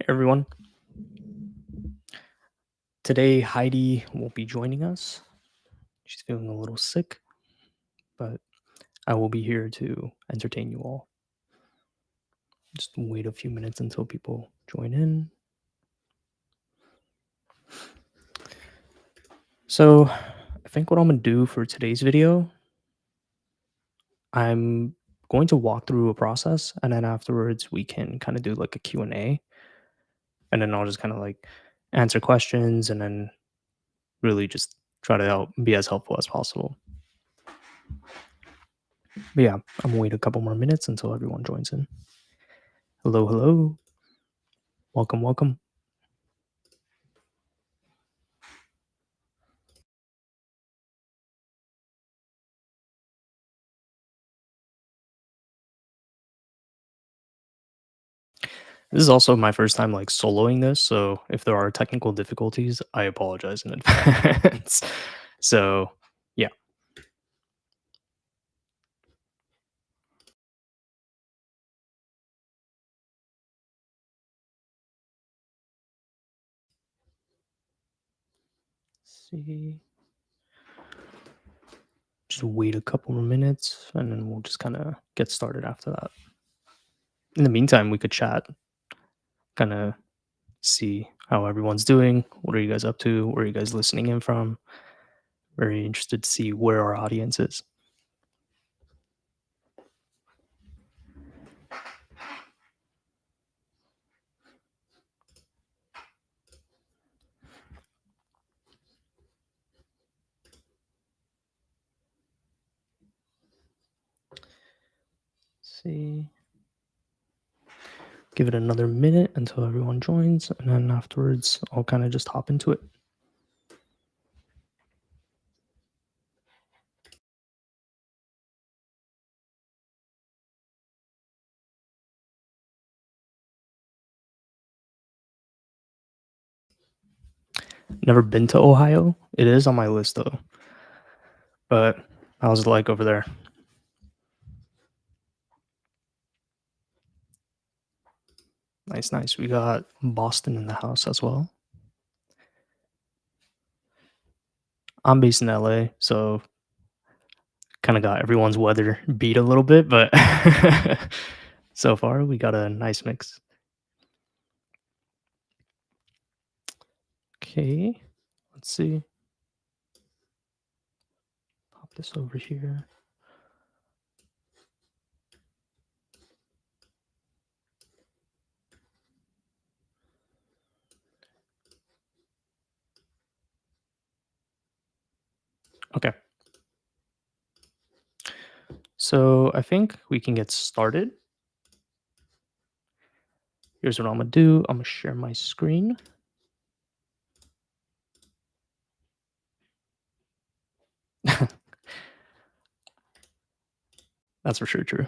Hey everyone. Today Heidi won't be joining us. She's feeling a little sick, but I will be here to entertain you all. Just wait a few minutes until people join in. So, I think what I'm going to do for today's video, I'm going to walk through a process and then afterwards we can kind of do like a Q&A and then I'll just kind of like answer questions and then really just try to be as helpful as possible. But yeah, I'm gonna wait a couple more minutes until everyone joins in. Hello, hello. Welcome, welcome. This is also my first time like soloing this, so if there are technical difficulties, I apologize in advance. So, yeah. See. Just wait a couple more minutes and then we'll just kind of get started after that. In the meantime, we could chat, kind of see how everyone's doing. What are you guys up to? Where are you guys listening in from? Very interested to see where our audience is. See. Give it another minute until everyone joins, and then afterwards, I'll kind of just hop into it. Never been to Ohio. It is on my list though. But how's it like over there? Nice, nice. We got Boston in the house as well. I'm based in LA, so kind of got everyone's weather beat a little bit, but so far we got a nice mix. Okay, let's see. Pop this over here. Okay. So I think we can get started. Here's what I'm gonna do. I'm gonna share my screen. That's for sure true.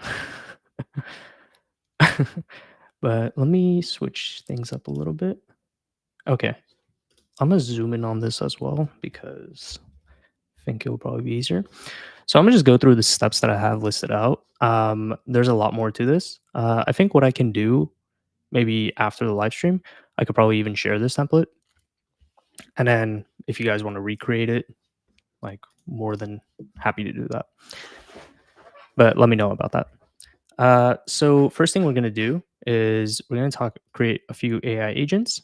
But let me switch things up a little bit. Okay. I'm gonna zoom in on this as well because I think it will probably be easier. So I'm gonna just go through the steps that I have listed out. There's a lot more to this. I think what I can do maybe after the live stream, I could probably even share this template. And then if you guys want to recreate it, like more than happy to do that. But let me know about that. So first thing we're gonna do is we're gonna create a few AI agents,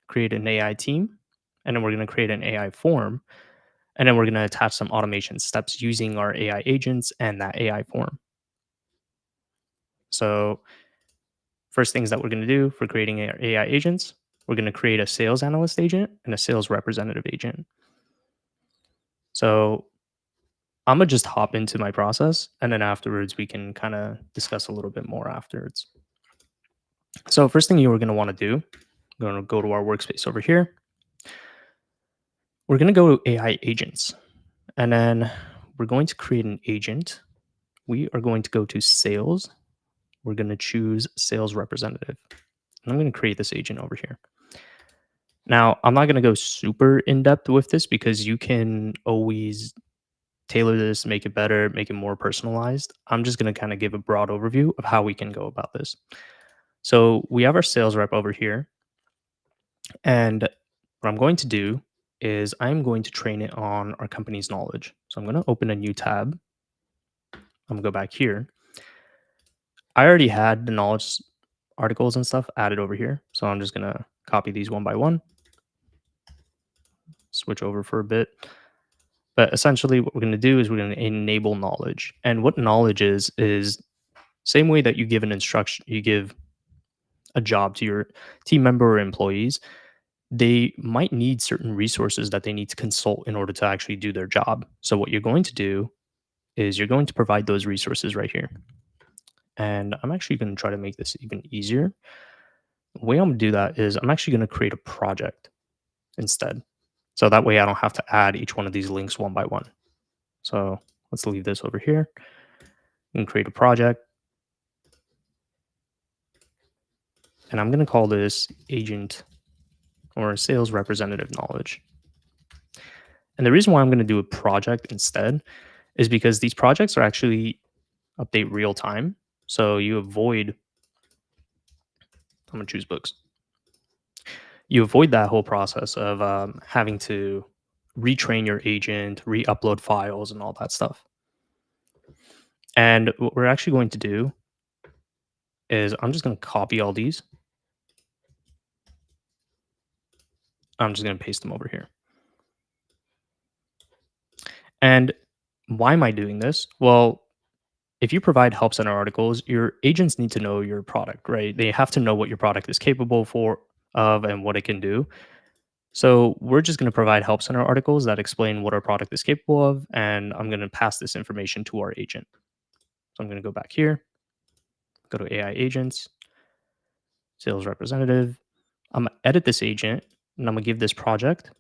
create an AI team, and then we're gonna create an AI form, and then we're gonna attach some automation steps using our AI agents and that AI form. So first things that we're going to do for creating our AI agents, we're going to create a sales analyst agent and a sales representative agent. So I'm going to just hop into my process and then afterwards we can kind of discuss a little bit more afterwards. So first thing you're going to want to do, we're going to go to our workspace over here. We're going to go to AI agents and then we're going to create an agent. We are going to go to sales. We're going to choose sales representative. And I'm going to create this agent over here. Now, I'm not going to go super in depth with this because you can always tailor this, make it better, make it more personalized. I'm just going to kind of give a broad overview of how we can go about this. So we have our sales rep over here. And what I'm going to do is I'm going to train it on our company's knowledge. So I'm going to open a new tab. I'm going to go back here. I already had the knowledge articles and stuff added over here. So I'm just going to copy these one by one, switch over for a bit. But essentially, what we're going to do is we're going to enable knowledge. And what knowledge is same way that you give an instruction, you give a job to your team member or employees, they might need certain resources that they need to consult in order to actually do their job. So what you're going to do is you're going to provide those resources right here. And I'm actually going to try to make this even easier. The way I'm going to do that is I'm actually going to create a project instead. So that way I don't have to add each one of these links one by one. So let's leave this over here and create a project. And I'm going to call this agent or sales representative knowledge. And the reason why I'm going to do a project instead is because these projects are actually update real time. So you avoid, I'm going to choose books. You avoid that whole process of having to retrain your agent, re upload files, and all that stuff. And what we're actually going to do is I'm just going to copy all these. I'm just going to paste them over here. And why am I doing this? Well, if you provide help center articles, your agents need to know your product, right? They have to know what your product is capable of and what it can do. So we're just going to provide help center articles that explain what our product is capable of, and I'm going to pass this information to our agent. So I'm going to go back here, go to AI agents, sales representative. I'm going to edit this agent, and I'm going to give this project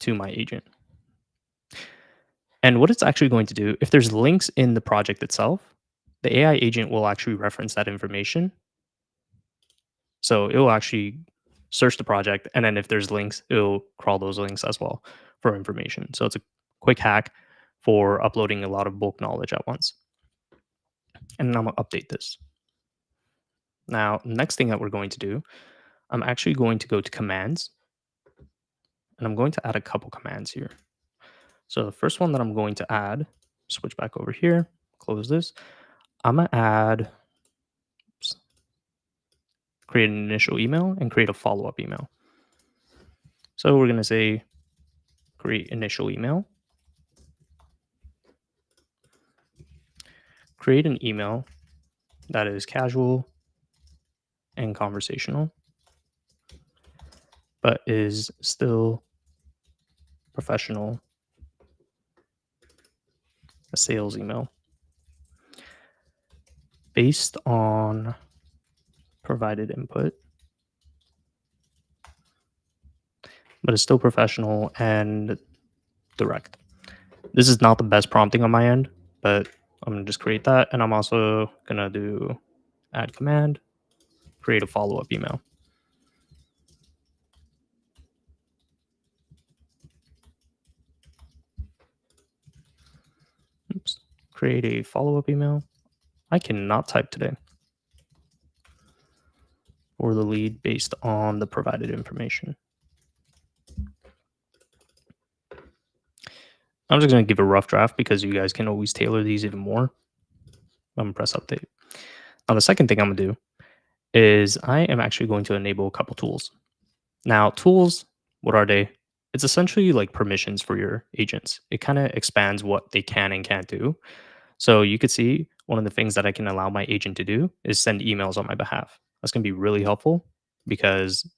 to my agent. And what it's actually going to do, if there's links in the project itself, the AI agent will actually reference that information. So it will actually search the project, and then if there's links, it'll crawl those links as well for information. So it's a quick hack for uploading a lot of bulk knowledge at once. And I'm gonna update this. Now, next thing that we're going to do, I'm actually going to go to commands, and I'm going to add a couple commands here. So the first one that I'm going to add, switch back over here, close this. I'm gonna add, create an initial email and create a follow-up email. So we're gonna say create initial email, create an email that is casual and conversational, but is still professional, a sales email based on provided input, but is still professional and direct. This is not the best prompting on my end, but I'm gonna just create that. And I'm also gonna do add command, create a follow-up email. Oops. Create a follow-up email. I cannot type today. For the lead based on the provided information. I'm just going to give a rough draft because you guys can always tailor these even more. I'm going to press update. Now, the second thing I'm going to do is I am actually going to enable a couple tools. Now, tools, what are they? It's essentially like permissions for your agents. It kind of expands what they can and can't do. So you could see one of the things that I can allow my agent to do is send emails on my behalf. That's going to be really helpful because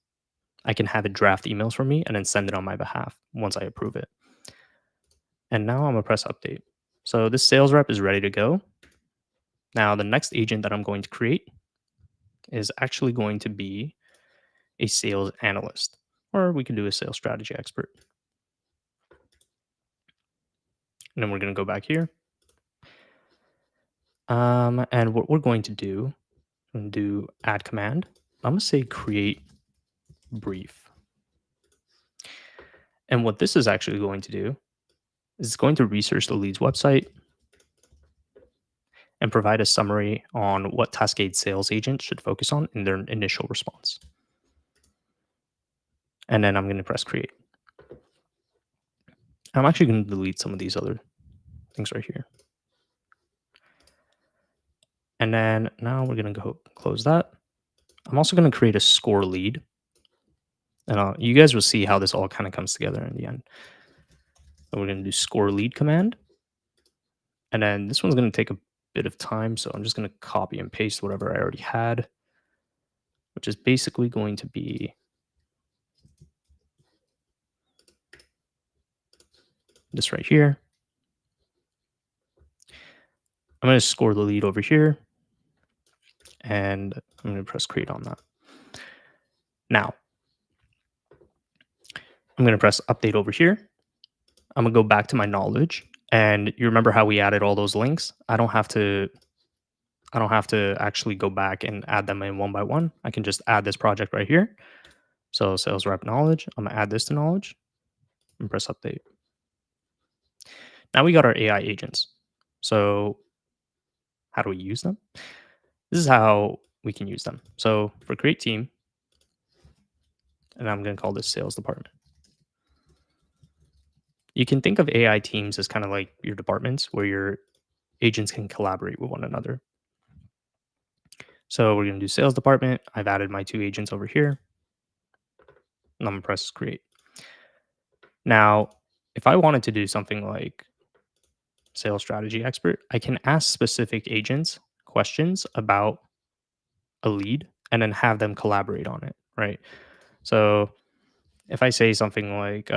I can have it draft emails for me and then send it on my behalf once I approve it. And now I'm gonna press update. So this sales rep is ready to go. Now the next agent that I'm going to create is actually going to be a sales analyst, or we could do a sales strategy expert. And then we're gonna go back here. And what we're going to do, I'm gonna do add command. I'm gonna say create brief. And what this is actually going to do is it's going to research the lead's website and provide a summary on what Taskade sales agents should focus on in their initial response. And then I'm going to press create. I'm actually going to delete some of these other things right here. And then now we're going to go close that. I'm also going to create a score lead. And you guys will see how this all kind of comes together in the end. So we're going to do score lead command. And then this one's going to take a bit of time. So I'm just going to copy and paste whatever I already had, which is basically going to be this right here. I'm going to score the lead over here. And I'm going to press create on that. Now, I'm going to press update over here. I'm going to go back to my knowledge. And you remember how we added all those links? I don't have to actually go back and add them in one by one. I can just add this project right here. So sales rep knowledge, I'm gonna add this to knowledge and press update. Now we got our AI agents. So how do we use them? This is how we can use them. So for create team, and I'm gonna call this sales department. You can think of AI teams as kind of like your departments where your agents can collaborate with one another. So we're gonna do sales department. I've added my 2 agents over here. And I'm gonna press create. Now, if I wanted to do something like sales strategy expert, I can ask specific agents questions about a lead and then have them collaborate on it, right? So if I say something like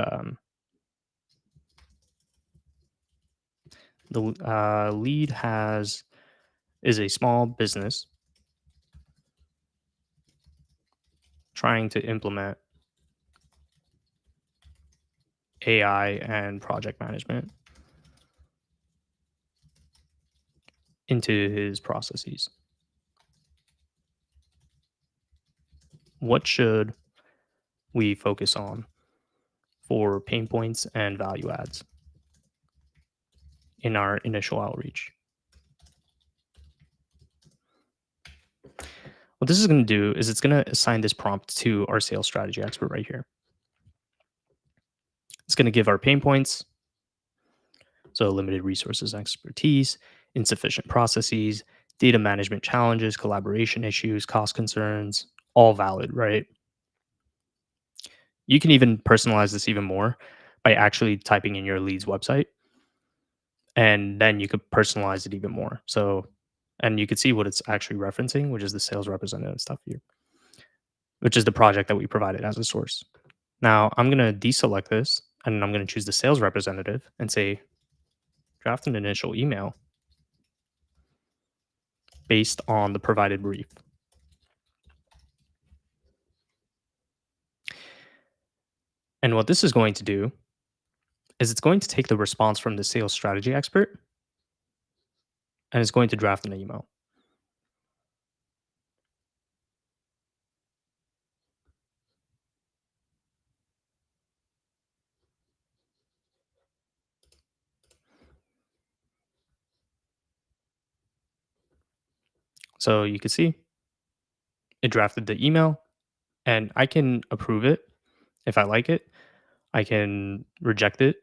the lead is a small business trying to implement AI and project management into his processes. What should we focus on for pain points and value adds in our initial outreach? What this is going to do is it's going to assign this prompt to our sales strategy expert right here. It's going to give our pain points, so limited resources and expertise, insufficient processes, data management challenges, collaboration issues, cost concerns, all valid, right? You can even personalize this even more by actually typing in your lead's website, and then you could personalize it even more. So, and you could see what it's actually referencing, which is the sales representative stuff here, which is the project that we provided as a source. Now I'm going to deselect this and I'm going to choose the sales representative and say, draft an initial email based on the provided brief. And what this is going to do is it's going to take the response from the sales strategy expert and it's going to draft an email. So you can see it drafted the email and I can approve it if I like it. I can reject it.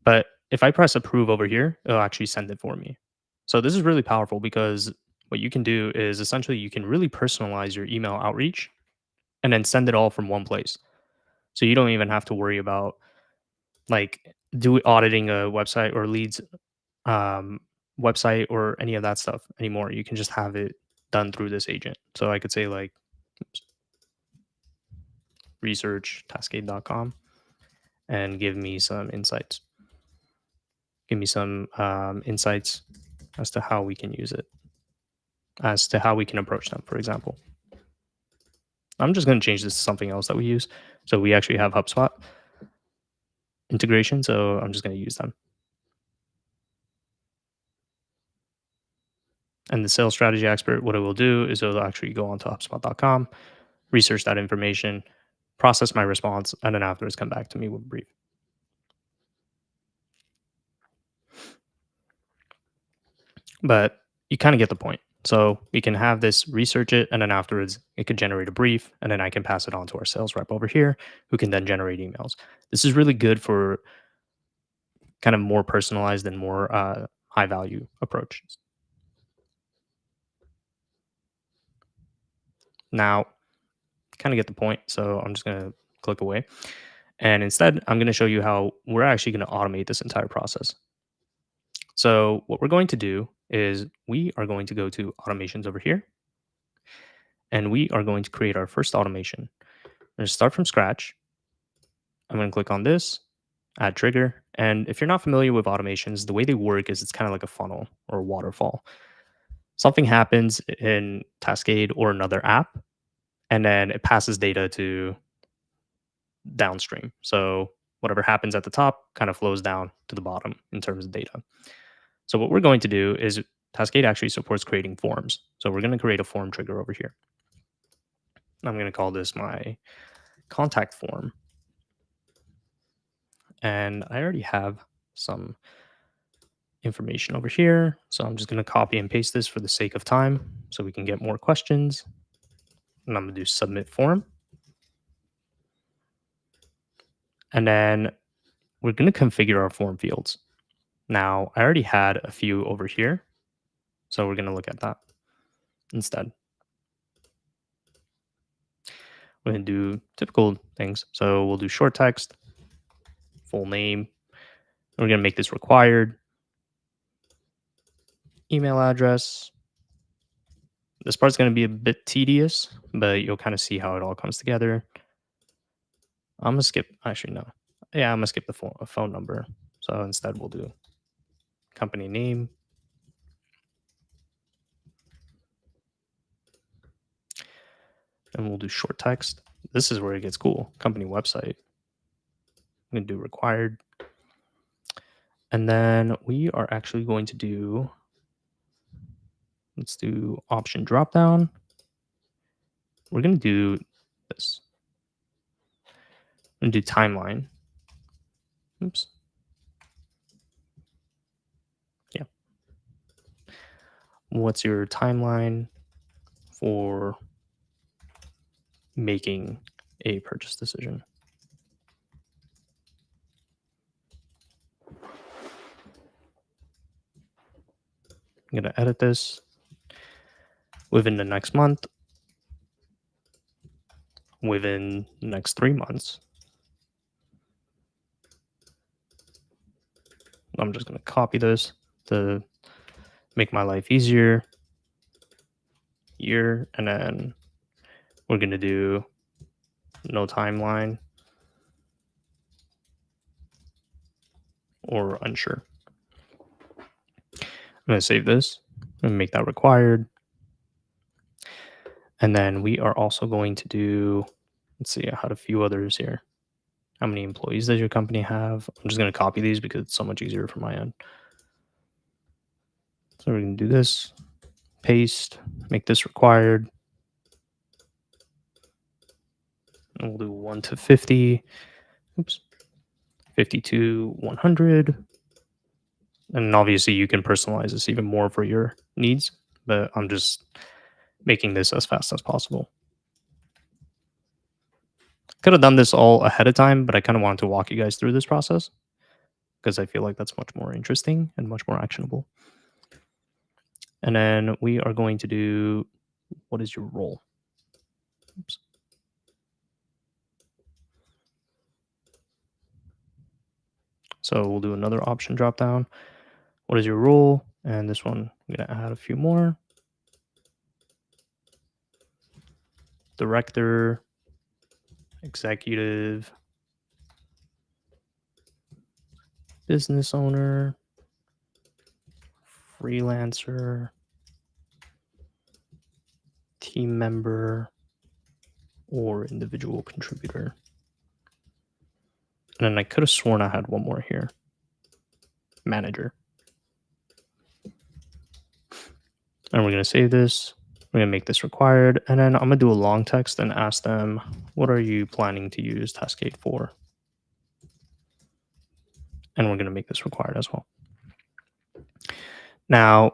But if I press approve over here, it'll actually send it for me. So this is really powerful because what you can do is essentially you can really personalize your email outreach and then send it all from one place. So you don't even have to worry about like auditing a website or leads um, website or any of that stuff anymore. You can just have it done through this agent. So I could say like research taskade.com and give me some insights. Give me some insights as to how we can use it, as to how we can approach them, for example. I'm just going to change this to something else that we use. So we actually have HubSpot integration. So I'm just going to use them. And the sales strategy expert, what it will do is it'll actually go onto HubSpot.com, research that information, process my response, and then afterwards come back to me with a brief. But you kind of get the point. So we can have this research it, and then afterwards it could generate a brief, and then I can pass it on to our sales rep over here, who can then generate emails. This is really good for kind of more personalized and more high value approaches. Now, kind of get the point. So I'm just going to click away. And instead, I'm going to show you how we're actually going to automate this entire process. So what we're going to do is we are going to go to automations over here, and we are going to create our first automation. I'm going to start from scratch. I'm going to click on this, add trigger. And if you're not familiar with automations, the way they work is it's kind of like a funnel or a waterfall. Something happens in Taskade or another app, and then it passes data to downstream. So whatever happens at the top kind of flows down to the bottom in terms of data. So what we're going to do is Taskade actually supports creating forms. So we're going to create a form trigger over here. I'm going to call this my contact form. And I already have some information over here. So I'm just going to copy and paste this for the sake of time so we can get more questions. And I'm going to do submit form. And then we're going to configure our form fields. Now, I already had a few over here. So we're going to look at that instead. We're going to do typical things. So we'll do short text, full name. We're going to make this required. Email address. This part's going to be a bit tedious, but you'll kind of see how it all comes together. I'm going to skip, actually, no. Yeah, I'm going to skip the phone number. So instead, we'll do company name. And we'll do short text. This is where it gets cool. Company website. I'm going to do required. And then we are actually going to do, let's do option dropdown. We're going to do this. I'm going to do timeline. Oops. Yeah. What's your timeline for making a purchase decision? I'm going to edit this within the next month, within the next 3 months. I'm just going to copy this to make my life easier. Year, and then we're going to do no timeline or unsure. I'm going to save this and make that required. And then we are also going to do, let's see, I had a few others here. How many employees does your company have? I'm just going to copy these because it's so much easier from my end. So we're going to do this, paste, make this required. And we'll do 1 to 50. Oops. 50 to 100. And obviously you can personalize this even more for your needs, but I'm just making this as fast as possible. Could have done this all ahead of time, but I kind of wanted to walk you guys through this process because I feel like that's much more interesting and much more actionable. And then we are going to do, what is your role? Oops. So we'll do another option drop down. What is your role? And this one, I'm going to add a few more. Director, executive, business owner, freelancer, team member, or individual contributor. And then I could have sworn I had one more here. Manager. And we're going to save this. We're going to make this required. And then I'm going to do a long text and ask them, what are you planning to use Taskade for? And we're going to make this required as well. Now,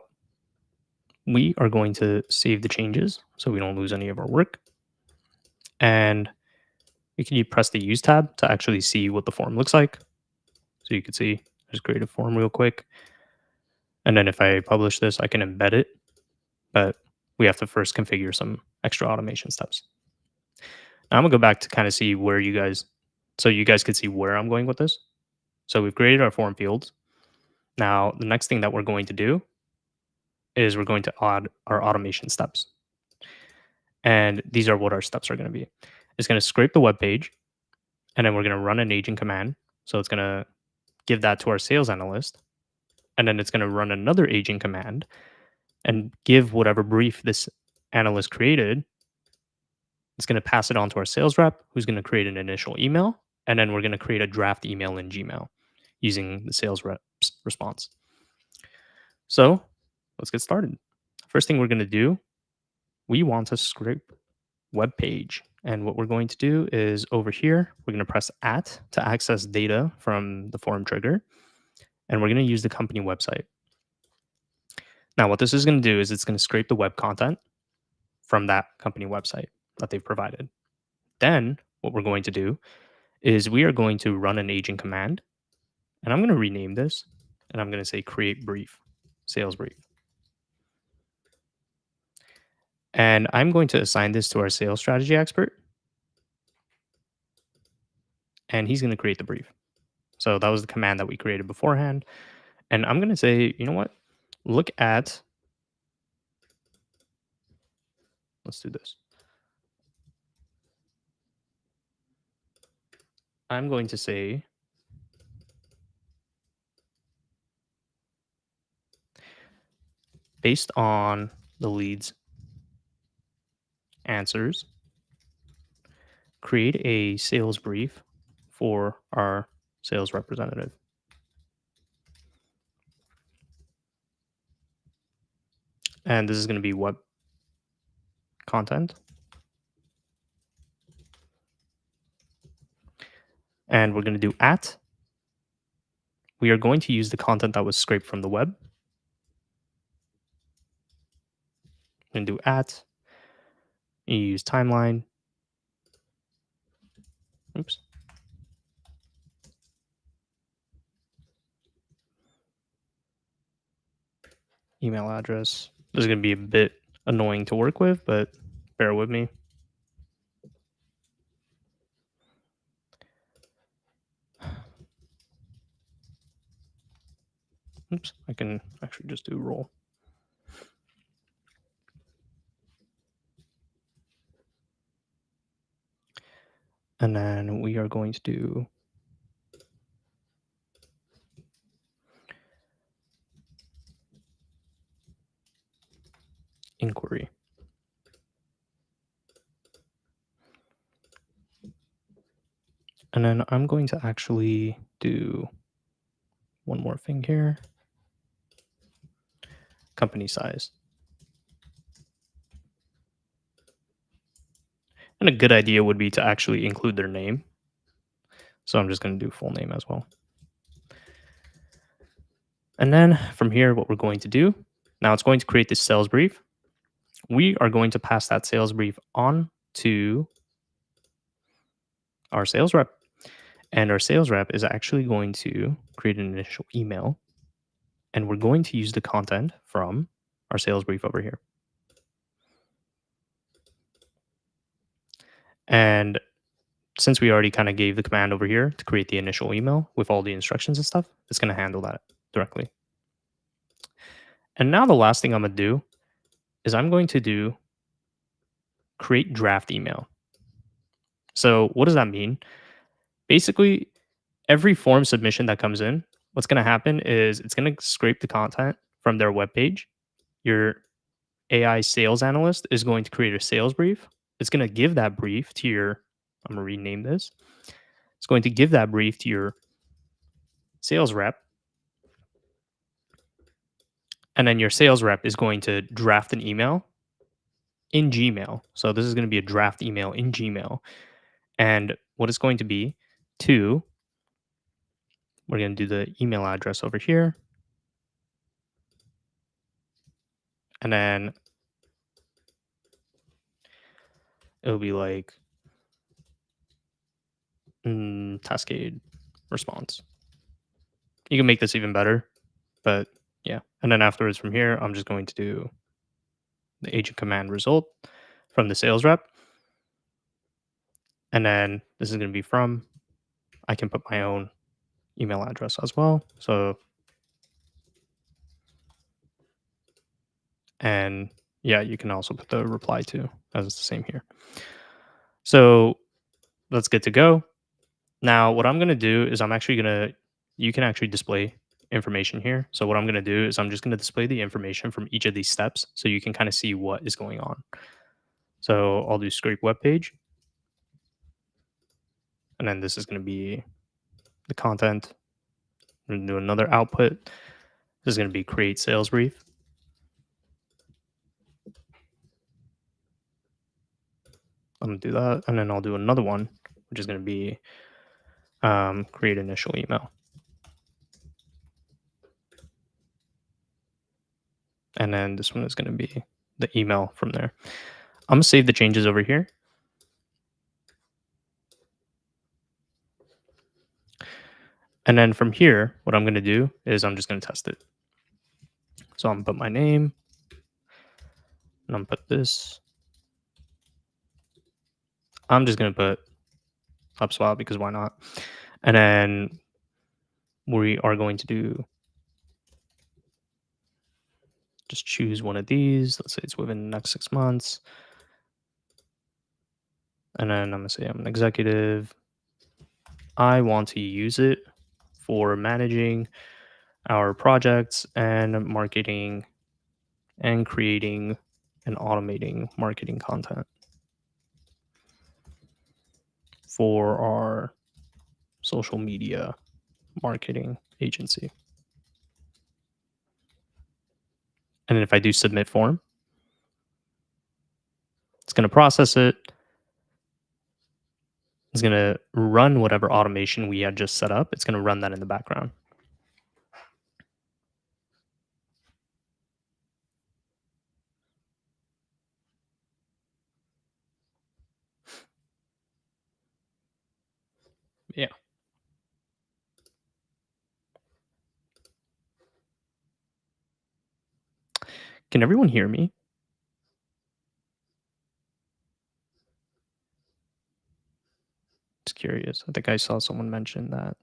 we are going to save the changes so we don't lose any of our work. And you press the use tab to actually see what the form looks like. So you can see, I just create a form real quick. And then if I publish this, I can embed it, but we have to first configure some extra automation steps. Now I'm gonna go back to kind of see where so you guys could see where I'm going with this. So we've created our form fields. Now the next thing that we're going to do is we're going to add our automation steps. And these are what our steps are going to be. It's going to scrape the web page, and then we're going to run an agent command. So it's going to give that to our sales analyst, and then it's going to run another agent command and give whatever brief this analyst created. It's going to pass it on to our sales rep, who's going to create an initial email, and then we're going to create a draft email in Gmail using the sales rep's response. So let's get started. First thing we're going to do, we want to scrape web page. And what we're going to do is over here, we're going to press at to access data from the form trigger. And we're going to use the company website. Now, what this is going to do is it's going to scrape the web content from that company website that they've provided. Then what we're going to do is we are going to run an agent command. And I'm going to rename this. And I'm going to say create brief, sales brief. And I'm going to assign this to our sales strategy expert. And he's going to create the brief. So that was the command that we created beforehand. And I'm going to say, you know what? Look at, let's do this. I'm going to say, based on the lead's answers, create a sales brief for our sales representative. And this is going to be web content. And we're going to do at. We are going to use the content that was scraped from the web. And do at. You use timeline. Oops. Email address. This is going to be a bit annoying to work with, but bear with me. Oops, I can actually just do roll. And then we are going to do inquiry. And then I'm going to actually do one more thing here. Company size. And a good idea would be to actually include their name. So I'm just going to do full name as well. And then from here, what we're going to do, now it's going to create this sales brief. We are going to pass that sales brief on to our sales rep. And our sales rep is actually going to create an initial email. And we're going to use the content from our sales brief over here. And since we already kind of gave the command over here to create the initial email with all the instructions and stuff, it's going to handle that directly. And now the last thing I'm going to do is I'm going to do create draft email. So what does that mean? Basically, every form submission that comes in, what's going to happen is it's going to scrape the content from their webpage. Your AI sales analyst is going to create a sales brief. It's going to give that brief to your, I'm going to rename this. It's going to give that brief to your sales rep. And then your sales rep is going to draft an email in Gmail. So this is going to be a draft email in Gmail. And what it's going to be to, we're going to do the email address over here. and then it'll be like Taskade response. You can make this even better, but yeah. And then afterwards from here, I'm just going to do the agent command result from the sales rep. And then this is going to be from, I can put my own email address as well. So, and yeah, you can also put the reply to as it's the same here. So that's good to go. Now, what I'm going to do is I'm actually going to, you can actually display information here. So what I'm going to do is I'm just going to display the information from each of these steps so you can kind of see what is going on. So I'll do scrape web page, and then this is going to be the content. I'm going to do another output. This is going to be create sales brief. I'm going to do that, and then I'll do another one, which is going to be create initial email. And then this one is going to be the email from there. I'm going to save the changes over here. And then from here, what I'm going to do is I'm just going to test it. So I'm going to put my name, and I'm going to put this. I'm just going to put HubSpot because why not? And then we are going to do just choose one of these. Let's say it's within the next 6 months. And then I'm going to say I'm an executive. I want to use it for managing our projects and marketing and creating and automating marketing content for our social media marketing agency. And then if I do submit form, it's going to process it. It's going to run whatever automation we had just set up. It's going to run that in the background. Yeah. Can everyone hear me? Just curious. I think I saw someone mention that.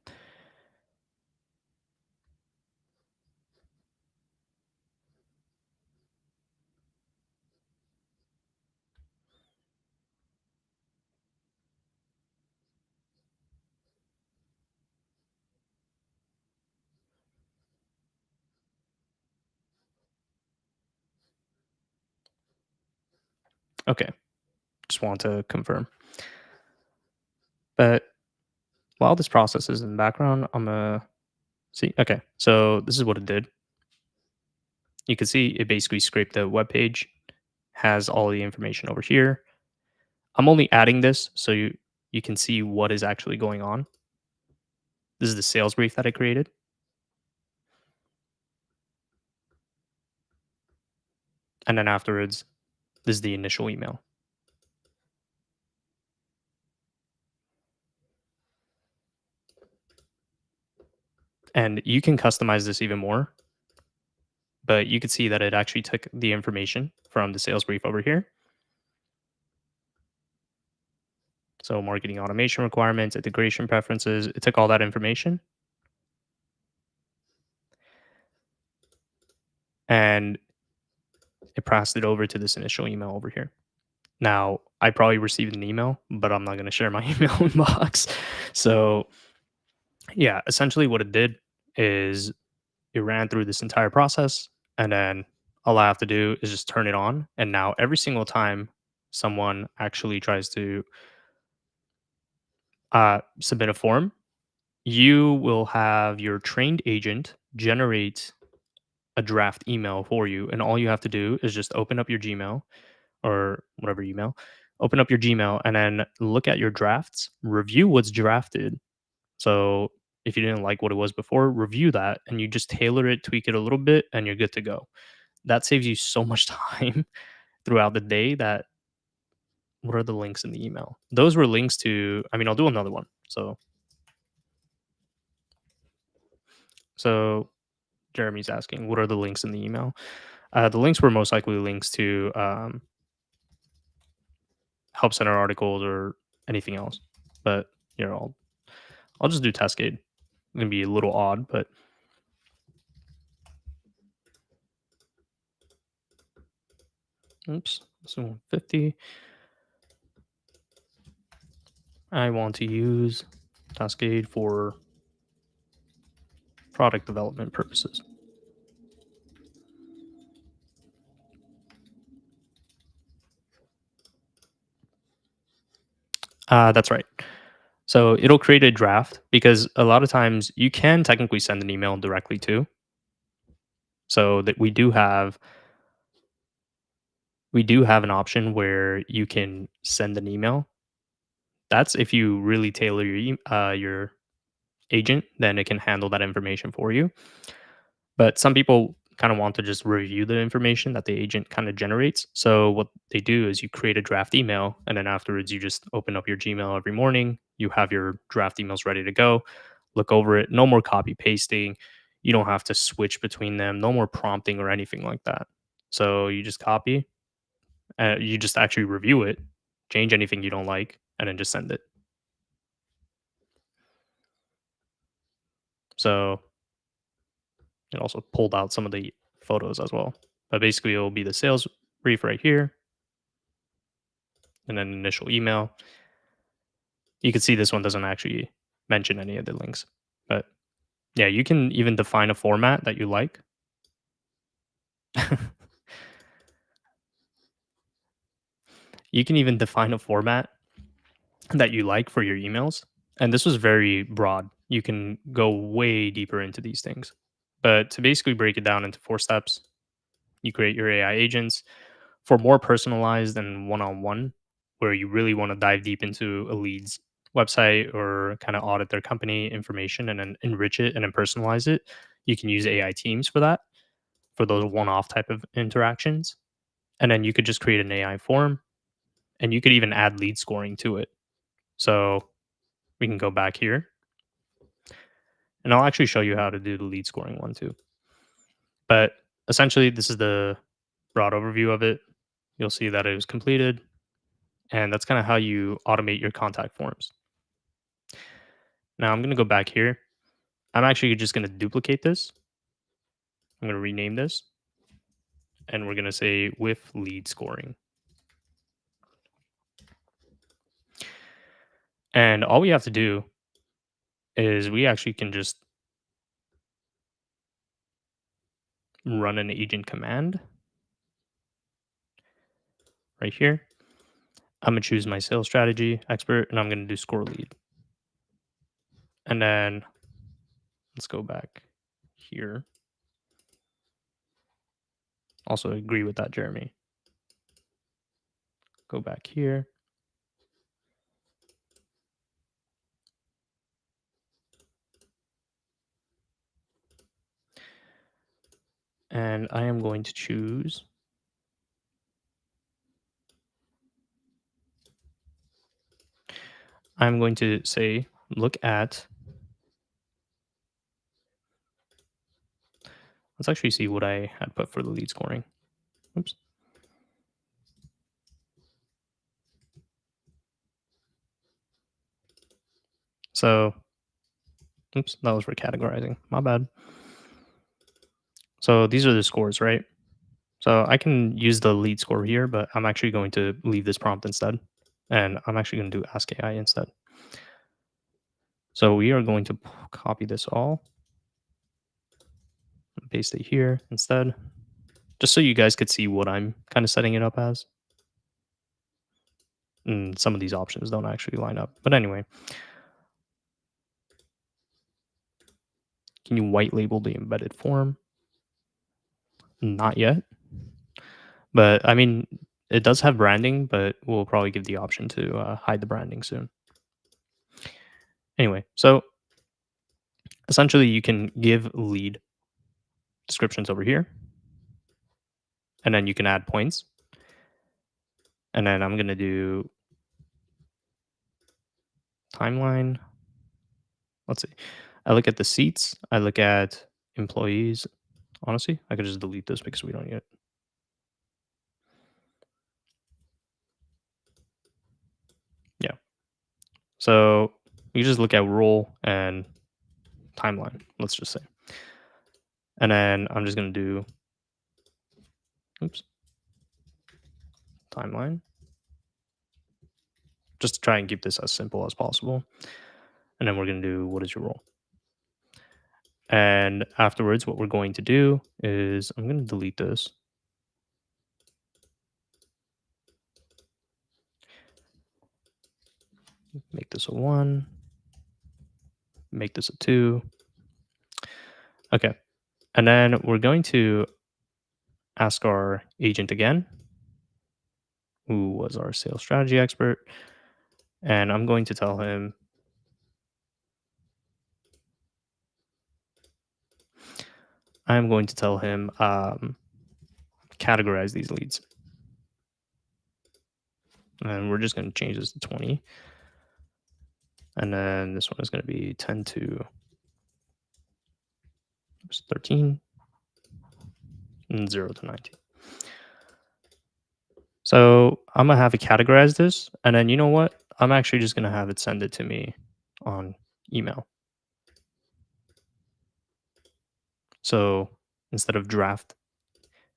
Okay. Just want to confirm. But while this process is in the background, I'm going to see. Okay. So this is what it did. You can see it basically scraped the web page, has all the information over here. I'm only adding this so you can see what is actually going on. This is the sales brief that I created. And then afterwards, this is the initial email. And you can customize this even more, but you could see that it actually took the information from the sales brief over here. So marketing automation requirements, integration preferences, it took all that information and it passed it over to this initial email over here. Now, I probably received an email, but I'm not going to share my email inbox. So, yeah, essentially what it did is it ran through this entire process and then all I have to do is just turn it on. And now every single time someone actually tries to submit a form, you will have your trained agent generate a draft email for you. And all you have to do is just open up your Gmail or whatever email, open up your Gmail and then look at your drafts, review what's drafted. So if you didn't like what it was before, review that and you just tailor it, tweak it a little bit, and you're good to go. that saves you so much time throughout the day that what are the links in the email? Those were links to, I mean, I'll do another one. So Jeremy's asking, what are the links in the email? The links were most likely links to help center articles or anything else. But I'll just do Taskade. It's gonna be a little odd, but oops, so 150. I want to use Taskade for product development purposes. That's right. So it'll create a draft because a lot of times you can technically send an email directly to. So that we do have an option where you can send an email. That's if you really tailor your agent, then it can handle that information for you. But some people kind of want to just review the information that the agent kind of generates. So what they do is you create a draft email, and then afterwards you just open up your Gmail every morning. You have your draft emails ready to go. Look over it. No more copy pasting. You don't have to switch between them. No more prompting or anything like that. So you just copy. You just actually review it, change anything you don't like, and then just send it. So it also pulled out some of the photos as well. But basically, it'll be the sales brief right here, and then initial email. You can see this one doesn't actually mention any of the links. But yeah, you can even define a format that you like. You can even define a format that you like for your emails. And this was very broad. You can go way deeper into these things. But to basically break it down into 4 steps, you create your AI agents for more personalized and one-on-one, where you really want to dive deep into a lead's website or kind of audit their company information and then enrich it and then personalize it. You can use AI teams for that, for those one-off type of interactions. And then you could just create an AI form, and you could even add lead scoring to it. So we can go back here, and I'll actually show you how to do the lead scoring one too. But essentially, this is the broad overview of it. You'll see that it was completed, and that's kind of how you automate your contact forms. Now I'm going to go back here. I'm actually just going to duplicate this. I'm going to rename this, and we're going to say with lead scoring. And all we have to do is we actually can just run an agent command right here. I'm going to choose my sales strategy expert, and I'm going to do score lead. And then let's go back here. Also agree with that, Jeremy. Go back here. And I am going to choose I'm going to say, look at, let's actually see what I had put for the lead scoring. Oops. So, oops, that was for categorizing. My bad. So these are the scores, right? So I can use the lead score here, but I'm actually going to leave this prompt instead. And I'm actually going to do ask AI instead. So we are going to copy this all, and paste it here instead, just so you guys could see what I'm kind of setting it up as. And some of these options don't actually line up. But anyway, can you white label the embedded form? Not yet. But I mean, it does have branding, but we'll probably give the option to hide the branding soon. Anyway, so essentially you can give lead descriptions over here. and then you can add points. And then I'm going to do timeline. Let's see. I look at the seats. I look at employees. Honestly, I could just delete this because we don't need it. Yeah. So you just look at role and timeline, let's just say. And then I'm just going to do, oops, timeline, just to try and keep this as simple as possible. And then we're going to do what is your role. And afterwards, what we're going to do is I'm going to delete this. Make this a 1. Make this a 2. Okay. And then we're going to ask our agent again, who was our sales strategy expert. And I'm going to tell him, categorize these leads. And we're just going to change this to 20. And then this one is going to be 10 to 13 and 0 to 19. So I'm going to have it categorize this. And then you know what? I'm actually just going to have it send it to me on email. So instead of draft,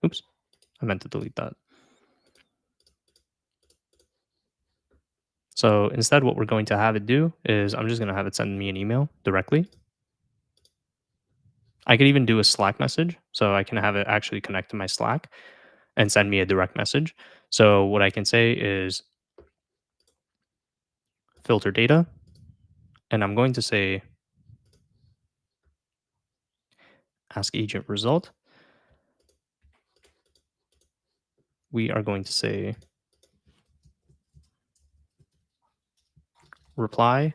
oops, I meant to delete that. So instead, what we're going to have it do is I'm just going to have it send me an email directly. I could even do a Slack message. So I can have it actually connect to my Slack and send me a direct message. So what I can say is filter data. And I'm going to say ask agent result. We are going to say reply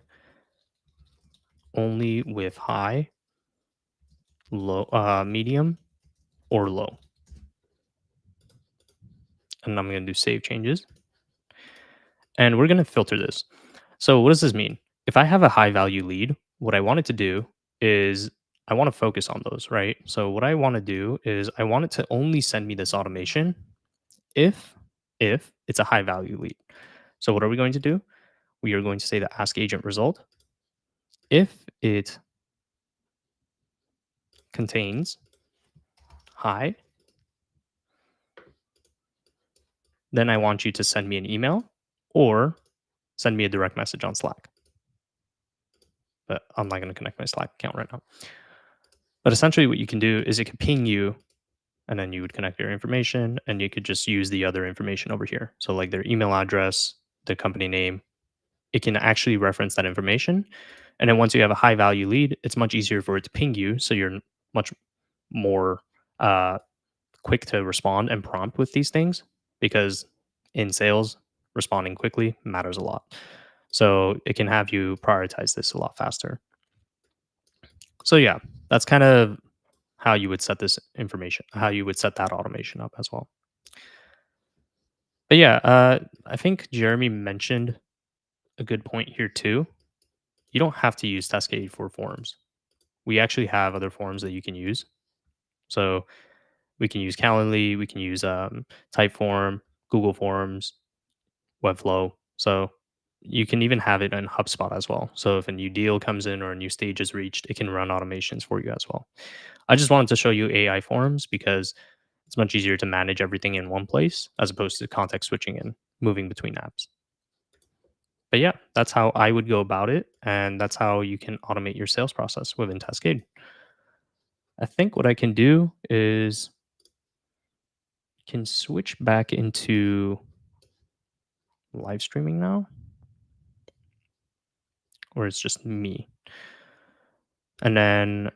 only with high, low, medium, or low. And I'm going to do save changes. And we're going to filter this. So what does this mean? If I have a high value lead, what I want it to do is I want to focus on those, right? So what I want to do is I want it to only send me this automation if it's a high value lead. So what are we going to do? We are going to say the ask agent result. If it contains high, then I want you to send me an email or send me a direct message on Slack. But I'm not going to connect my Slack account right now. But essentially, what you can do is it can ping you, and then you would connect your information, and you could just use the other information over here. So, like their email address, the company name, it can actually reference that information. And then once you have a high value lead, it's much easier for it to ping you. So you're much more uh, quick to respond and prompt with these things because in sales, responding quickly matters a lot. So it can have you prioritize this a lot faster. So yeah, that's kind of how you would set this information, how you would set that automation up as well. But yeah, I think Jeremy mentioned a good point here too. You don't have to use Taskade for forms. We actually have other forms that you can use. So we can use Calendly, we can use Typeform, Google Forms, Webflow. So you can even have it in HubSpot as well. So if a new deal comes in or a new stage is reached, it can run automations for you as well. I just wanted to show you AI forms because it's much easier to manage everything in one place as opposed to context switching and moving between apps. But yeah, that's how I would go about it. And that's how you can automate your sales process within Taskade. I think what I can do is can switch back into live streaming now, or it's just me. And then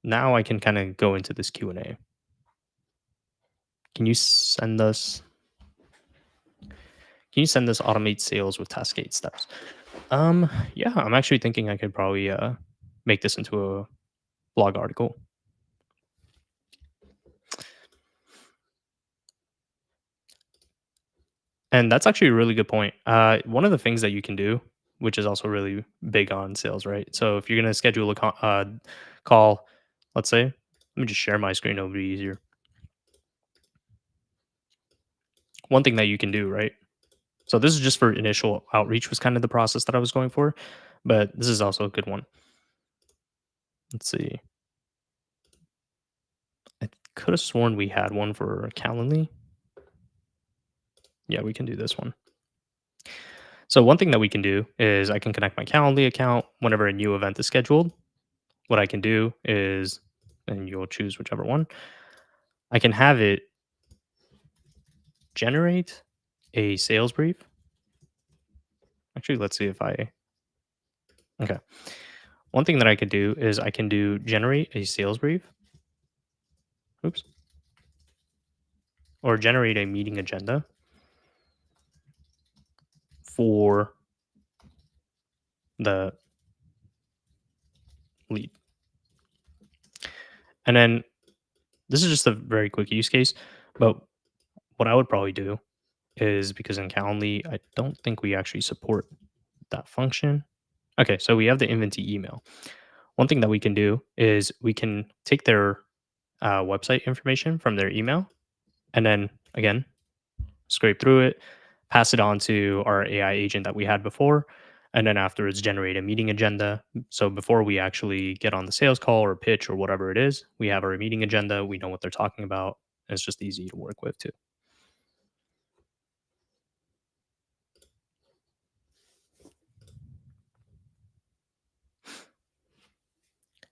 now I can kind of go into this Q&A. Can you send us automate sales with Taskade steps? Yeah, I'm actually thinking I could probably make this into a blog article. And that's actually a really good point. One of the things that you can do, which is also really big on sales, right? So if you're going to schedule a call, let's say, let me just share my screen, it'll be easier. One thing that you can do, right? So this is just for initial outreach, was kind of the process that I was going for, but this is also a good one. Let's see. I could have sworn we had one for Calendly. Yeah, we can do this one. So one thing that we can do is I can connect my Calendly account whenever a new event is scheduled. What I can do is, and you'll choose whichever one, I can have it generate a sales brief. Actually, let's see if I, okay. One thing that I could do is I can do generate a sales brief. Oops. Or generate a meeting agenda for the lead. And then this is just a very quick use case, but what I would probably do is, because in Calendly, I don't think we actually support that function. Okay, so we have the Inventy email. One thing that we can do is we can take their website information from their email and then, again, scrape through it, pass it on to our AI agent that we had before, and then afterwards generate a meeting agenda. So before we actually get on the sales call or pitch or whatever it is, we have our meeting agenda, we know what they're talking about, and it's just easy to work with too.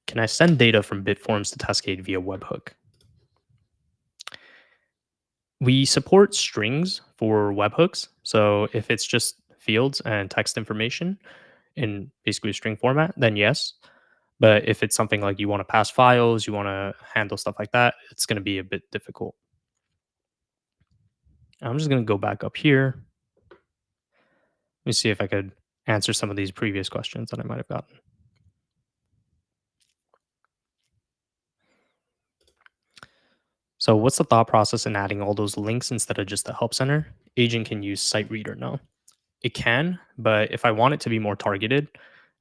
Can I send data from Bitforms to Taskade via webhook? We support strings for webhooks. So if it's just fields and text information in basically a string format, then yes. But if it's something like you want to pass files, you want to handle stuff like that, it's going to be a bit difficult. I'm just going to go back up here. Let me see if I could answer some of these previous questions that I might have gotten. So, what's the thought process in adding all those links instead of just the help center? Agent can use site reader. No, it can, but if I want it to be more targeted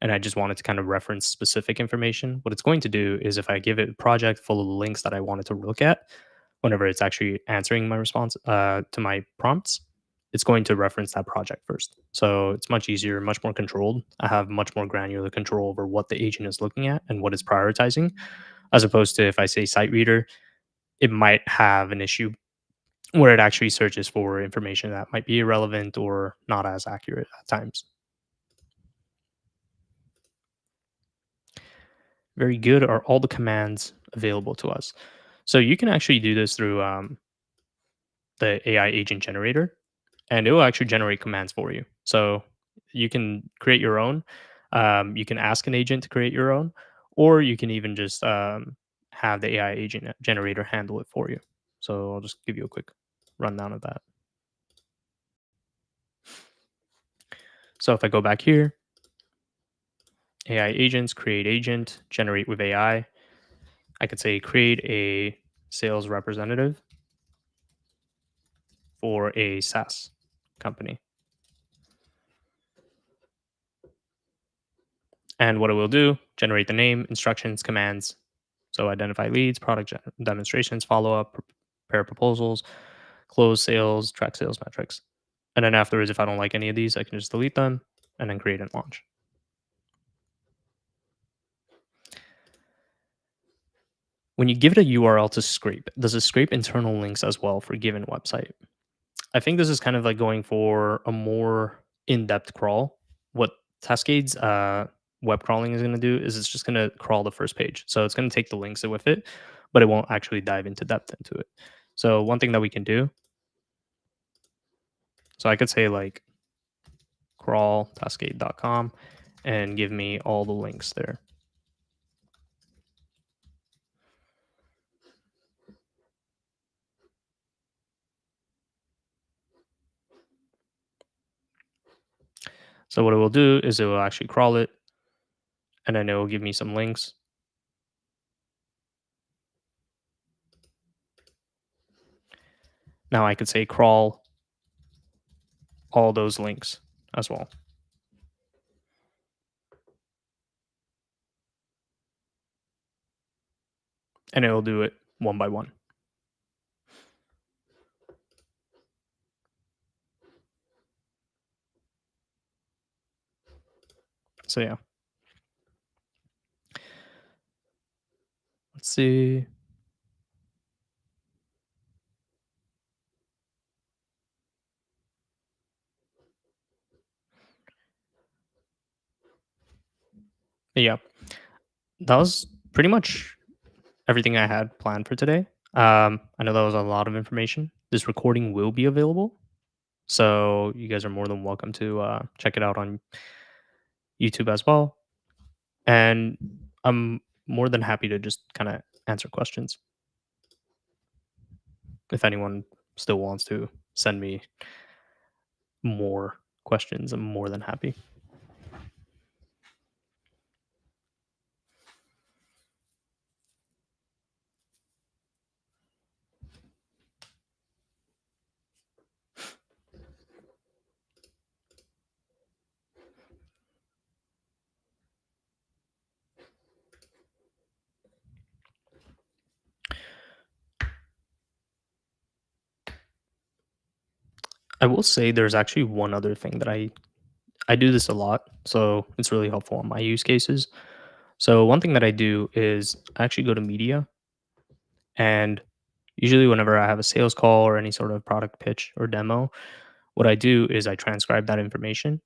and I just want it to kind of reference specific information, what it's going to do is, if I give it a project full of links that I want it to look at, whenever it's actually answering my response to my prompts, it's going to reference that project first. So it's much easier, much more controlled. I have much more granular control over what the agent is looking at and what it's prioritizing, as opposed to if I say site reader, it might have an issue where it actually searches for information that might be irrelevant or not as accurate at times. Very good. Are all the commands available to us? So you can actually do this through the AI agent generator, and it will actually generate commands for you. So you can create your own. You can ask an agent to create your own, or you can even just have the AI agent generator handle it for you. So I'll just give you a quick rundown of that. So if I go back here, AI agents, create agent, generate with AI. I could say create a sales representative for a SaaS company. And what it will do, generate the name, instructions, commands. So identify leads, demonstrations, follow up, prepare proposals, close sales, track sales metrics. And then afterwards, if I don't like any of these, I can just delete them and then create and launch. When you give it a URL to scrape, does it scrape internal links as well for a given website? I think this is kind of like going for a more in-depth crawl. What Taskade's web crawling is going to do is it's just going to crawl the first page. So it's going to take the links with it, but it won't actually dive into depth into it. So one thing that we can do, so I could say like crawl taskade.com and give me all the links there. So what it will do is it will actually crawl it, and then it will give me some links. Now I could say crawl all those links as well, and it'll do it one by one. So yeah, let's see. Yeah, that was pretty much everything I had planned for today. I know that was a lot of information. This recording will be available, so you guys are more than welcome to check it out on YouTube as well. And I'm more than happy to just kind of answer questions if anyone still wants to send me more questions. I'm more than happy. I will say there's actually one other thing that I do this a lot, so it's really helpful on my use cases. So one thing that I do is I actually go to media, and usually whenever I have a sales call or any sort of product pitch or demo, what I do is I transcribe that information,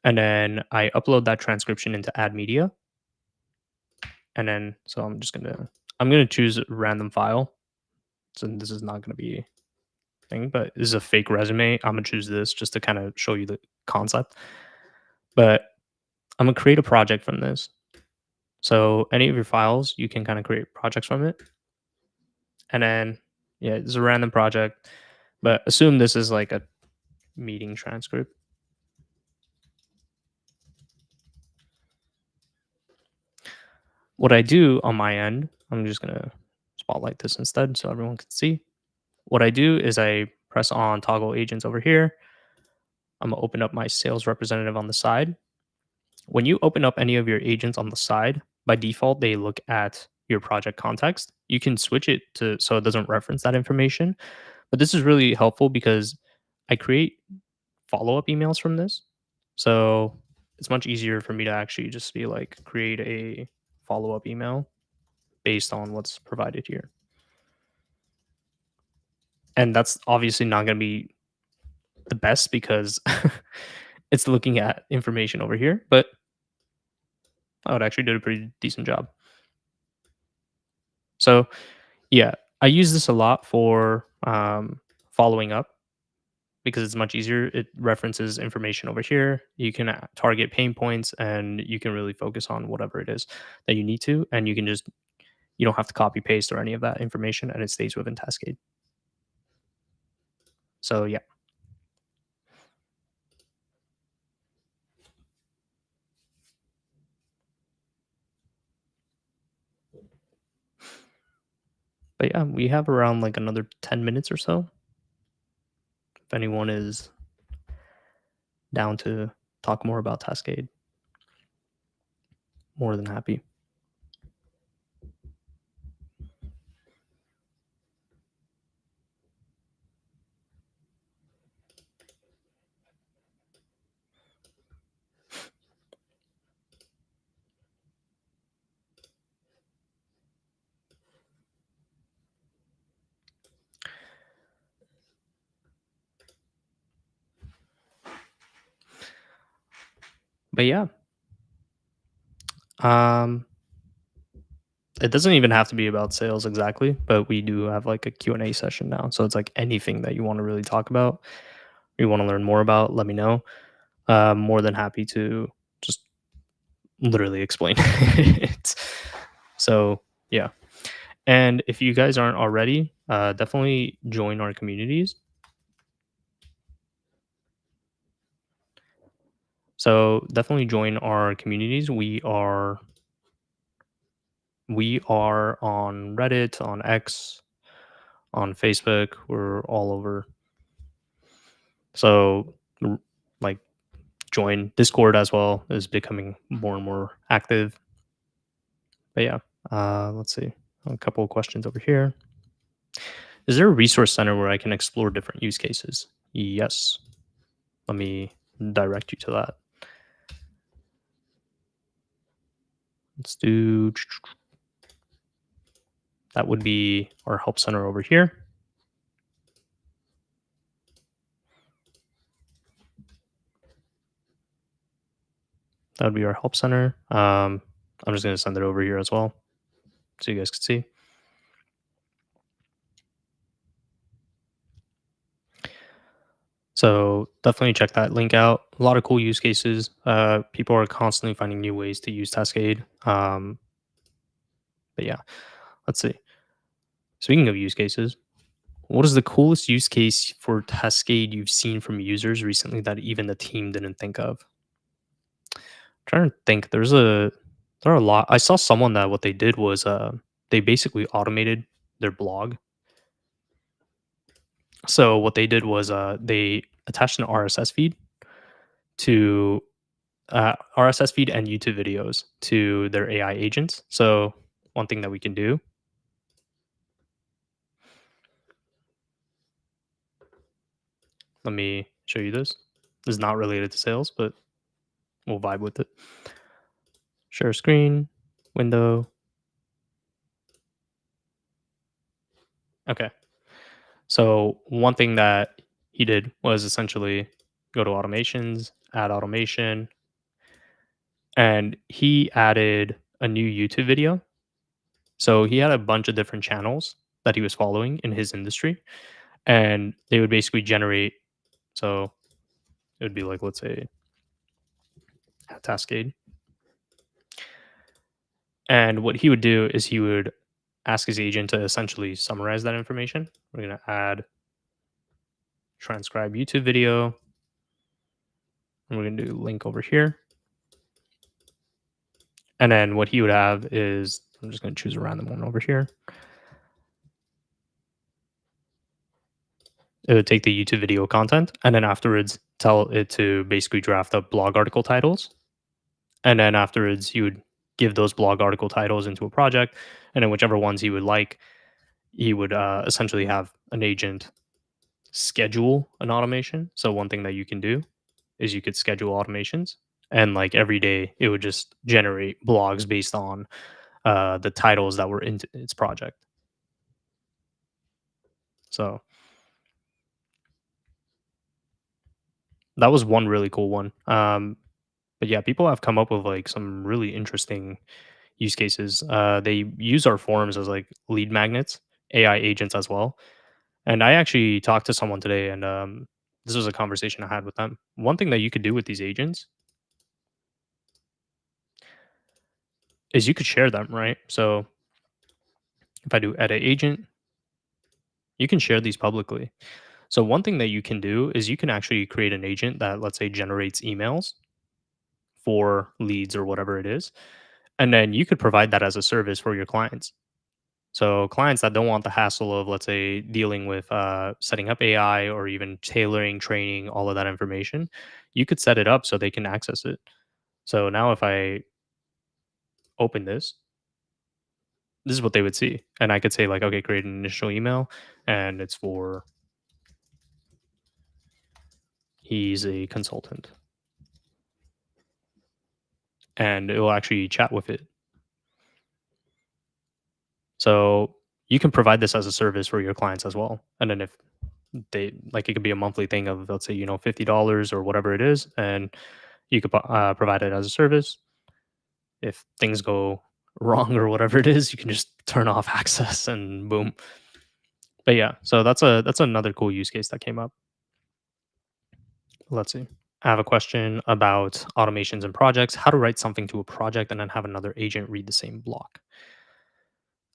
and then I upload that transcription into Add Media, and then so I'm gonna choose a random file. So this is not gonna be thing, but this is a fake resume. I'm gonna choose this just to kind of show you the concept. But I'm gonna create a project from this. So any of your files, you can kind of create projects from it. And then yeah, it's a random project. But assume this is like a meeting transcript. What I do on my end, I'm just gonna spotlight this instead so everyone can see. What I do is I press on toggle agents over here. I'm gonna open up my sales representative on the side. When you open up any of your agents on the side, by default, they look at your project context. You can switch it to so it doesn't reference that information. But this is really helpful because I create follow up emails from this. So it's much easier for me to actually just be like, create a follow up email based on what's provided here. And that's obviously not going to be the best because it's looking at information over here, but I would actually did a pretty decent job. So yeah, I use this a lot for following up because it's much easier. It references information over here. You can target pain points and you can really focus on whatever it is that you need to. And you don't have to copy paste or any of that information and it stays within Taskade. So yeah, but yeah, we have around like another 10 minutes or so. If anyone is down to talk more about Taskade, more than happy. But yeah, um, it doesn't even have to be about sales exactly, but we do have like a Q&A session now. So it's like anything that you want to really talk about, you want to learn more about, let me know. More than happy to just literally explain it. So yeah. And if you guys aren't already, definitely join our communities. So definitely join our communities. We are on Reddit, on X, on Facebook. We're all over. So r- like join Discord as well is becoming more and more active. But yeah, let's see. A couple of questions over here. Is there a resource center where I can explore different use cases? Yes. Let me direct you to that. Let's do that would be our help center over here. That would be our help center. I'm just going to send it over here as well so you guys can see. So definitely check that link out. A lot of cool use cases. People are constantly finding new ways to use Taskade. But yeah, let's see. Speaking of use cases, what is the coolest use case for Taskade you've seen from users recently that even the team didn't think of? Trying to think. There are a lot. I saw someone that what they did was they basically automated their blog. So what they did was they attached an RSS feed to RSS feed and YouTube videos to their AI agents. So one thing that we can do, let me show you this. This is not related to sales, but we'll vibe with it. Share screen, window. Okay. So one thing that he did was essentially go to automations, add automation, and he added a new YouTube video. So he had a bunch of different channels that he was following in his industry, and they would basically generate. So it would be like, let's say, Taskade. And what he would do is he would ask his agent to essentially summarize that information. We're going to add transcribe YouTube video, and we're going to do link over here. And then what he would have is, I'm just going to choose a random one over here. It would take the YouTube video content and then afterwards tell it to basically draft up blog article titles. And then afterwards, you would give those blog article titles into a project. And then whichever ones he would like, he would essentially have an agent schedule an automation. So one thing that you can do is you could schedule automations. And like every day, it would just generate blogs based on the titles that were in its project. So that was one really cool one. But yeah, people have come up with like some really interesting use cases. They use our forums as like lead magnets, AI agents as well. And I actually talked to someone today, and this was a conversation I had with them. One thing that you could do with these agents is you could share them, right? So if I do edit agent, you can share these publicly. So one thing that you can do is you can actually create an agent that, let's say, generates emails for leads or whatever it is. And then you could provide that as a service for your clients. So clients that don't want the hassle of, let's say, dealing with setting up AI or even tailoring, training, all of that information, you could set it up so they can access it. So now if I open this is what they would see. And I could say like, okay, create an initial email and it's for he's a consultant. And it will actually chat with it. So you can provide this as a service for your clients as well. And then if they like, it could be a monthly thing of, let's say, $50 or whatever it is, and you could provide it as a service. If things go wrong or whatever it is, you can just turn off access and boom. But yeah, so that's another cool use case that came up. Let's see. I have a question about automations and projects. How to write something to a project and then have another agent read the same block.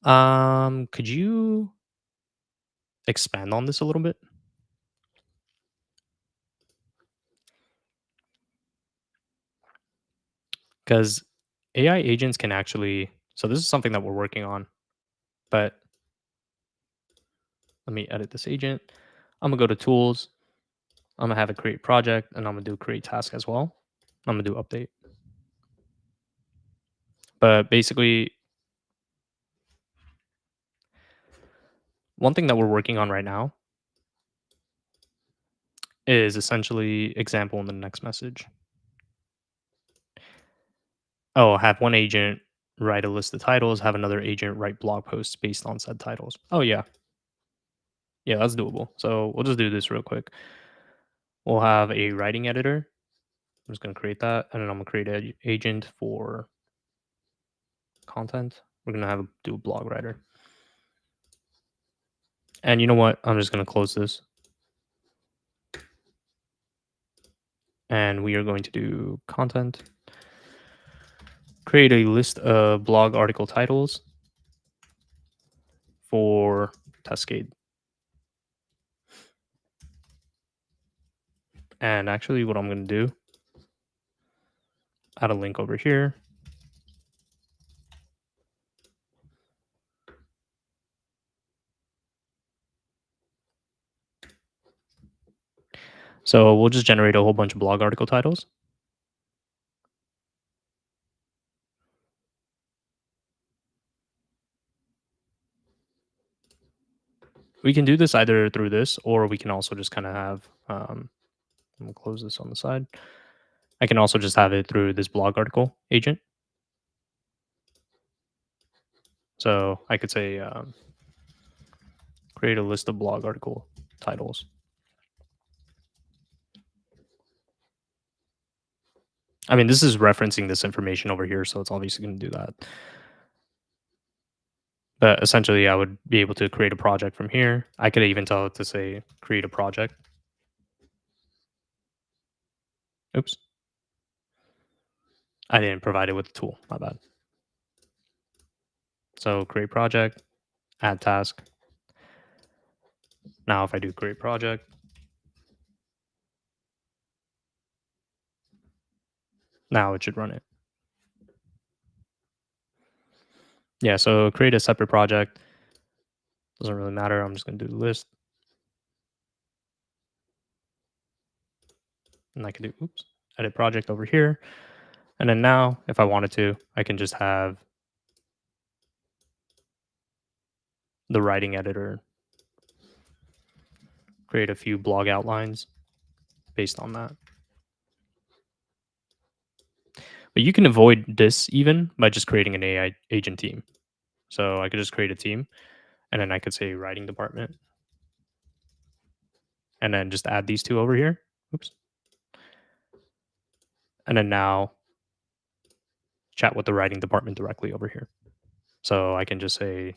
Could you expand on this a little bit? Because AI agents can actually, so this is something that we're working on, but let me edit this agent. I'm gonna go to tools, I'm gonna have it create project, and I'm gonna do create task as well. I'm gonna do update. But basically, one thing that we're working on right now is essentially example in the next message. Oh, have one agent write a list of titles, have another agent write blog posts based on said titles. Oh yeah, yeah, that's doable. So we'll just do this real quick. We'll have a writing editor. I'm just gonna create that, and then I'm gonna create an agent for content. We're gonna do a blog writer. And you know what? I'm just gonna close this, and we are going to do content. Create a list of blog article titles for Taskade. And actually, what I'm going to do, add a link over here. So we'll just generate a whole bunch of blog article titles. We can do this either through this, or we can also just kind of have, I'm going to close this on the side. I can also just have it through this blog article agent. So I could say, create a list of blog article titles. I mean, this is referencing this information over here, so it's obviously going to do that. But essentially, I would be able to create a project from here. I could even tell it to say, create a project. Oops. I didn't provide it with the tool. My bad. So create project, add task. Now, if I do create project, now it should run it. Yeah, so create a separate project. Doesn't really matter. I'm just going to do the list. And I can do, oops, edit project over here. And then now, if I wanted to, I can just have the writing editor create a few blog outlines based on that. But you can avoid this even by just creating an AI agent team. So I could just create a team, and then I could say writing department, and then just add these two over here. Oops. And then now chat with the writing department directly over here. So I can just say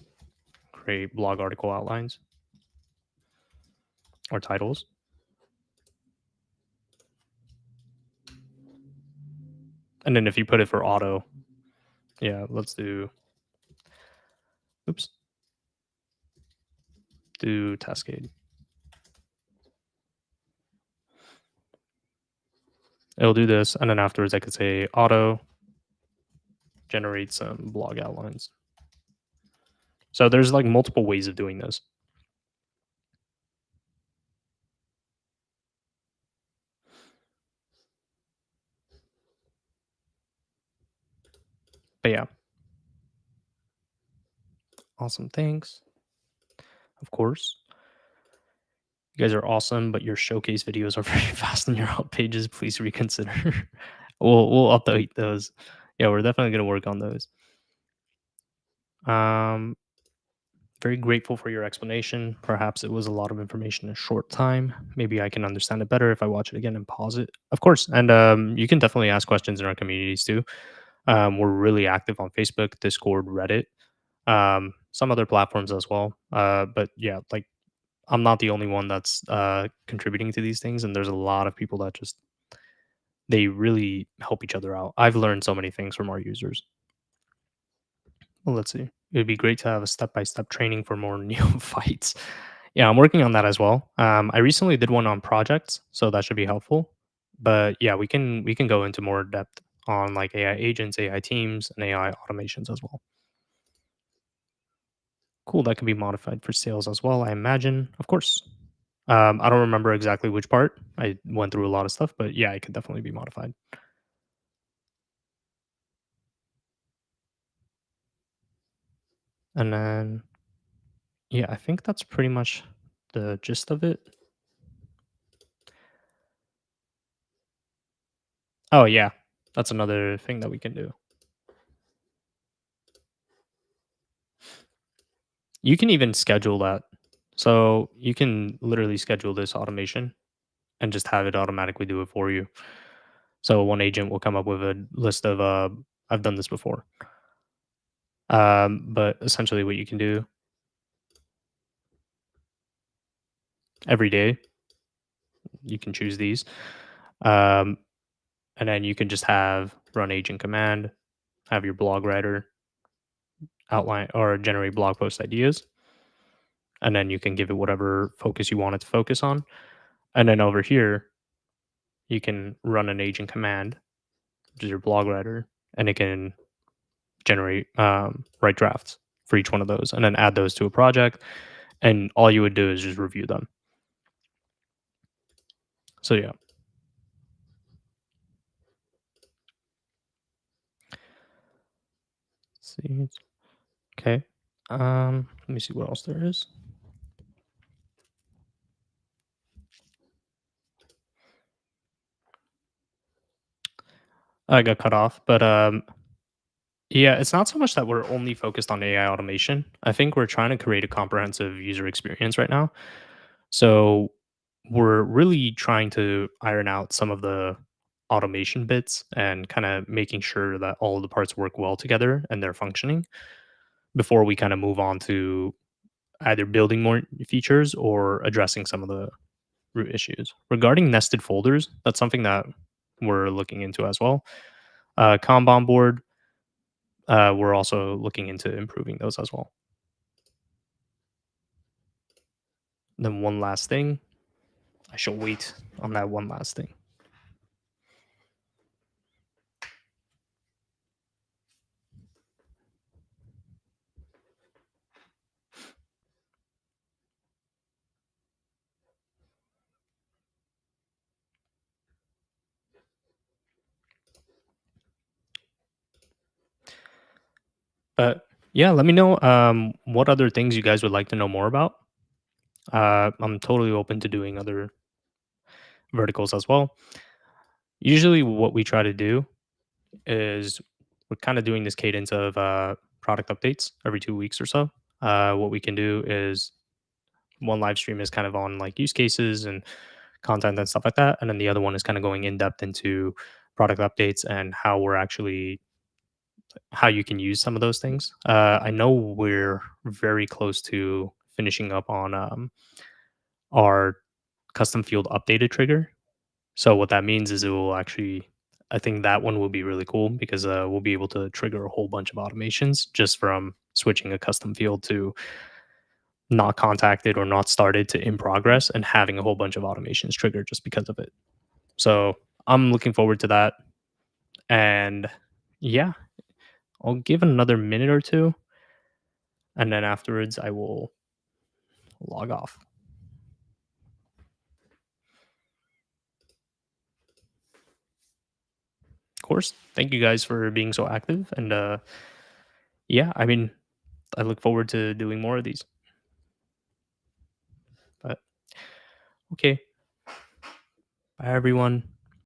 create blog article outlines or titles. And then if you put it for auto, yeah, let's do, oops, do Taskade. It'll do this. And then afterwards, I could say auto generate some blog outlines. So there's like multiple ways of doing this. But yeah, awesome. Thanks. Of course. You guys are awesome, but your showcase videos are very fast in your help pages. Please reconsider. We'll update those. Yeah, we're definitely gonna work on those. Um, Very grateful for your explanation. Perhaps it was a lot of information in a short time. Maybe I can understand it better if I watch it again and pause it. Of course, and you can definitely ask questions in our communities too. We're really active on Facebook, Discord, Reddit, some other platforms as well. But yeah, like I'm not the only one that's contributing to these things, and there's a lot of people that just they really help each other out. I've learned so many things from our users. Well, let's see. It would be great to have a step-by-step training for more neophytes. Yeah, I'm working on that as well. I recently did one on projects, so that should be helpful. But yeah, we can go into more depth on like AI agents, AI teams, and AI automations as well. Cool, that can be modified for sales as well, I imagine. Of course. I don't remember exactly which part. I went through a lot of stuff, but yeah, it could definitely be modified. And then, yeah, I think that's pretty much the gist of it. Oh, yeah, that's another thing that we can do. You can even schedule that. So you can literally schedule this automation and just have it automatically do it for you. So one agent will come up with a list of, I've done this before. But essentially what you can do every day, you can choose these. Um, and then you can just have run agent command, have your blog writer outline or generate blog post ideas. And then you can give it whatever focus you want it to focus on. And then over here, you can run an agent command, which is your blog writer, and it can generate write drafts for each one of those and then add those to a project. And all you would do is just review them. So yeah. See. Okay. Let me see what else there is. I got cut off, but yeah, it's not so much that we're only focused on AI automation. I think we're trying to create a comprehensive user experience right now. So we're really trying to iron out some of the automation bits and kind of making sure that all of the parts work well together and they're functioning before we kind of move on to either building more features or addressing some of the root issues. Regarding nested folders, that's something that we're looking into as well. Kanban board, we're also looking into improving those as well. Then one last thing, I shall wait on that one last thing. But yeah, let me know what other things you guys would like to know more about. I'm totally open to doing other verticals as well. Usually, what we try to do is we're kind of doing this cadence of product updates every 2 weeks or so. What we can do is one live stream is kind of on like use cases and content and stuff like that, and then the other one is kind of going in depth into product updates and how we're actually how you can use some of those things. I know we're very close to finishing up on our custom field updated trigger. So what that means is it will actually, I think that one will be really cool because we'll be able to trigger a whole bunch of automations just from switching a custom field to not contacted or not started to in progress and having a whole bunch of automations triggered just because of it. So I'm looking forward to that. And yeah, I'll give it another minute or two. And then afterwards, I will log off. Of course, thank you guys for being so active. And yeah, I mean, I look forward to doing more of these. But okay, bye everyone.